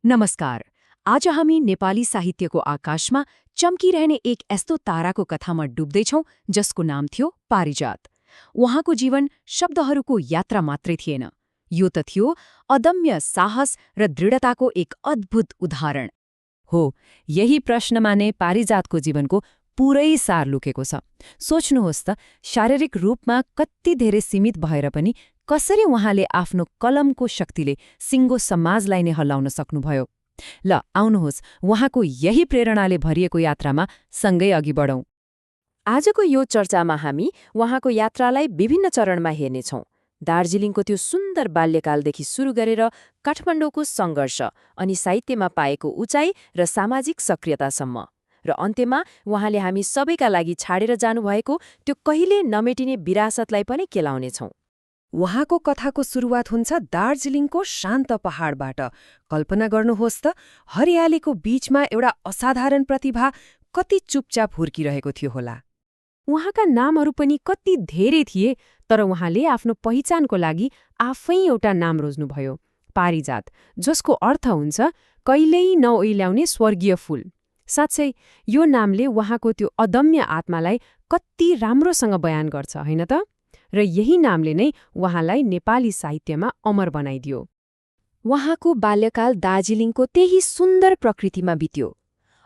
नमस्कार। आज हामी नेपाली साहित्यको आकाशमा चम्किरहने एक यस्तो ताराको कथामा डुब्दैछौँ जसको नाम थियो पारिजात। उहाँको जीवन शब्दहरूको यात्रा मात्रै थिएन, यो त थियो अदम्य साहस र दृढताको एक अद्भुत उदाहरण। हो, यही प्रश्नमा नै पारिजातको जीवनको पुरै सार लुकेको छ। सोच्नुहोस् त, शारीरिक रूपमा कति धेरै सीमित भएर पनि कसरी उहाँले आफ्नो कलमको शक्तिले सिङ्गो समाजलाई नै हल्लाउन सक्नुभयो। ल आउनुहोस्, उहाँको यही प्रेरणाले भरिएको यात्रामा सँगै अघि बढौँ। आजको यो चर्चामा हामी उहाँको यात्रालाई विभिन्न चरणमा हेर्नेछौँ। दार्जिलिङको त्यो सुन्दर बाल्यकालदेखि सुरु गरेर काठमाडौँको सङ्घर्ष अनि साहित्यमा पाएको उचाइ र सामाजिक सक्रियतासम्म, र अन्त्यमा उहाँले हामी सबैका लागि छाडेर जानुभएको त्यो कहिले नमेटिने विरासतलाई पनि केलाउनेछौँ। उहाँको कथाको सुरुवात हुन्छ दार्जिलिङको शान्त पहाडबाट। कल्पना गर्नुहोस् त, हरियालीको बीचमा एउटा असाधारण प्रतिभा कति चुपचाप हुर्किरहेको थियो होला। उहाँका नामहरू पनि कति धेरै थिए, तर उहाँले आफ्नो पहिचानको लागि आफै एउटा नाम रोज्नुभयो, पारिजात, जसको अर्थ हुन्छ कहिल्यै नओइल्याउने स्वर्गीय फूल। साँच्चै यो नामले उहाँको त्यो अदम्य आत्मालाई कति राम्रोसँग बयान गर्छ, होइन त? र यही नामले नै उहाँलाई नेपाली साहित्यमा अमर बनाइदियो। उहाँको बाल्यकाल दार्जिलिङको त्यही सुन्दर प्रकृतिमा बित्यो।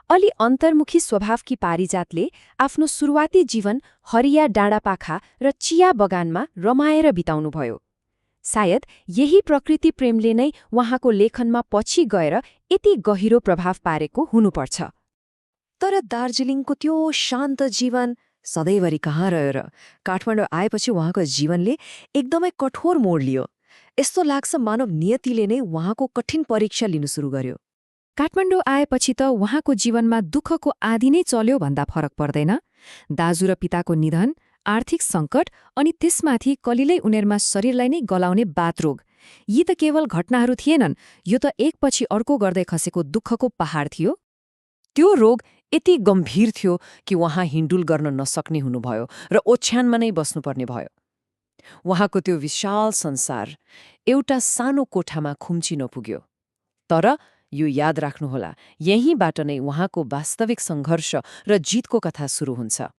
अलि अन्तर्मुखी स्वभावकी पारिजातले आफ्नो सुरुवाती जीवन हरिया डाँडापाखा र चिया बगानमा रमाएर बिताउनुभयो। सायद यही प्रकृति प्रेमले नै उहाँको लेखनमा पछि गएर यति गहिरो प्रभाव पारेको हुनुपर्छ। तर दार्जिलिङको त्यो शान्त जीवन सधैँभरि कहाँ रह्यो र? काठमाडौँ आएपछि उहाँको जीवनले एकदमै कठोर मोड लियो। यस्तो लाग्छ मानव नियतिले नै उहाँको कठिन परीक्षा लिनु सुरु गर्यो। काठमाडौँ आएपछि त उहाँको जीवनमा दुःखको आदि नै चल्यो भन्दा फरक पर्दैन। दाजु र पिताको निधन, आर्थिक सङ्कट अनि त्यसमाथि कलिलै उमेरमा शरीरलाई नै गलाउने बातरोग, यी त केवल घटनाहरू थिएनन्, यो त एकपछि अर्को गर्दै खसेको दुःखको पहाड थियो। त्यो रोग यति गम्भीर थियो कि उहाँ हिँडुल गर्न नसक्ने हुनुभयो र ओछ्यानमा नै बस्नुपर्ने भयो। उहाँको त्यो विशाल संसार एउटा सानो कोठामा खुम्चिन पुग्यो। तर यो याद राख्नुहोला, यहीँबाट नै उहाँको वास्तविक सङ्घर्ष र जितको कथा सुरु हुन्छ।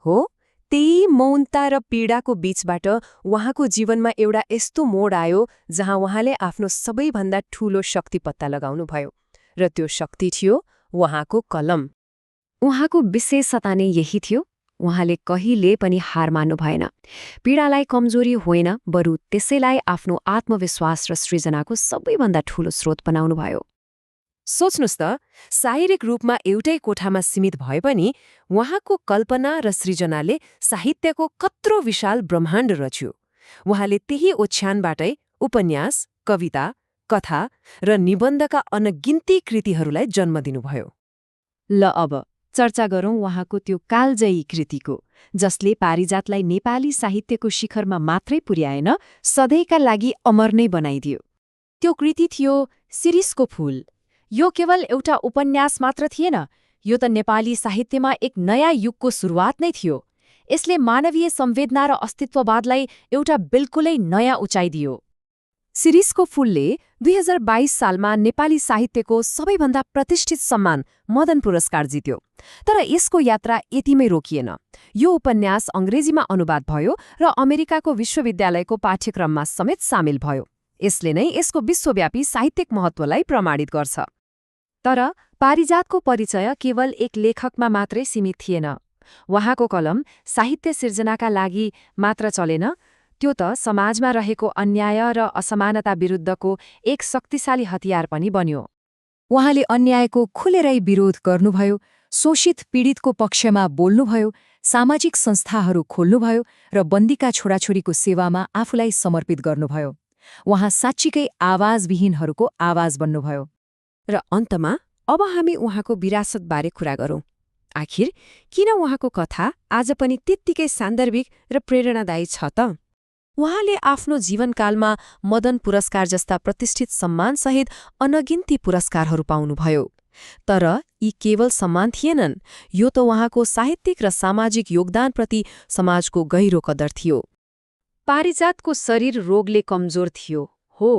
हो, त्यही मौनता र पीडाको बीचबाट उहाँको जीवनमा एउटा यस्तो मोड आयो जहाँ उहाँले आफ्नो सबैभन्दा ठूलो शक्ति पत्ता लगाउनुभयो, र त्यो शक्ति थियो उहाँको कलम। उहाँको विशेषता नै यही थियो, उहाँले कहिले पनि हार मान्नु भएन। पीडालाई कमजोरी होइन, बरु त्यसैलाई आफ्नो आत्मविश्वास र सृजनाको सबैभन्दा ठूलो स्रोत बनाउनुभयो। सोच्नुस् त, शारीरिक रूपमा एउटै कोठामा सीमित भए पनि उहाँको कल्पना र सृजनाले साहित्यको कत्रो विशाल ब्रह्माण्ड रच्यो। उहाँले त्यही ओछ्यानबाटै उपन्यास, कविता, कथा र निबन्धका अनगिन्ती कृतिहरूलाई जन्म दिनुभयो। ल अब चर्चा गरौँ उहाँको त्यो कालजयी कृतिको, जसले पारिजातलाई नेपाली साहित्यको शिखरमा मात्रै पुर्याएन, सधैँका लागि अमर नै बनाइदियो। त्यो कृति थियो शिरीषको फूल। यो केवल एउटा उपन्यास मात्र थिएन, यो त नेपाली साहित्यमा एक नयाँ युगको सुरुवात नै थियो। यसले मानवीय संवेदना र अस्तित्ववादलाई एउटा बिल्कुलै नयाँ उचाइ दियो। शिरीषको फूलले 2022 सालमा नेपाली साहित्यको सबैभन्दा प्रतिष्ठित सम्मान मदन पुरस्कार जित्यो। तर यसको यात्रा यतिमै रोकिएन। यो उपन्यास अङ्ग्रेजीमा अनुवाद भयो र अमेरिकाको विश्वविद्यालयको पाठ्यक्रममा समेत सामेल भयो। यसले नै यसको विश्वव्यापी साहित्यिक महत्त्वलाई प्रमाणित गर्छ। तर पारिजातको परिचय केवल एक लेखकमा मात्रै सीमित थिएन। उहाँको कलम साहित्य सिर्जनाका लागि मात्र चलेन, त्यो त समाजमा रहेको अन्याय र असमानता विरुद्धको एक शक्तिशाली हतियार पनि बन्यो। उहाँले अन्यायको खुलेरै विरोध गर्नुभयो, शोषित पीडितको पक्षमा बोल्नुभयो, सामाजिक संस्थाहरू खोल्नुभयो र बन्दीका छोराछोरीको सेवामा आफूलाई समर्पित गर्नुभयो। उहाँ साँच्चीकै आवाजविहीनहरूको आवाज बन्नुभयो। र अन्तमा अब हामी उहाँको विरासतबारे कुरा गरौँ। आखिर किन उहाँको कथा आज पनि त्यत्तिकै सान्दर्भिक र प्रेरणादायी छ त? उहाँले आफ्नो जीवनकालमा मदन पुरस्कार जस्ता प्रतिष्ठित सम्मानसहित अनगिन्ती पुरस्कारहरू पाउनुभयो। तर यी केवल सम्मान थिएनन्, यो त उहाँको साहित्यिक र सामाजिक योगदानप्रति समाजको गहिरो कदर थियो। पारिजातको शरीर रोगले कमजोर थियो, हो,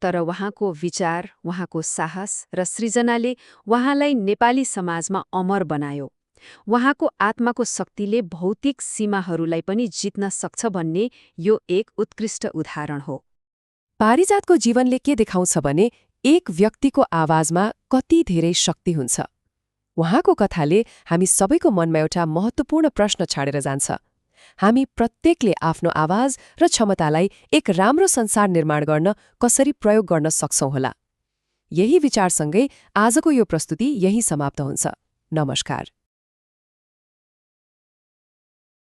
तर उहाँको विचार, उहाँको साहस र सृजनाले उहाँलाई नेपाली समाजमा अमर बनायो। उहाँको आत्माको शक्तिले भौतिक सीमाहरूलाई पनि जित्न सक्छ भन्ने यो एक उत्कृष्ट उदाहरण हो। पारिजातको जीवनले के देखाउँछ भने एक व्यक्तिको आवाजमा कति धेरै शक्ति हुन्छ। उहाँको कथाले हामी सबैको मनमा एउटा महत्त्वपूर्ण प्रश्न छाडेर जान्छ। हामी प्रत्येकले आफ्नो आवाज र क्षमतालाई एक राम्रो संसार निर्माण गर्न कसरी प्रयोग गर्न सक्छौं होला। यही विचारसँगै आजको यो प्रस्तुति यही समाप्त हुन्छ। नमस्कार।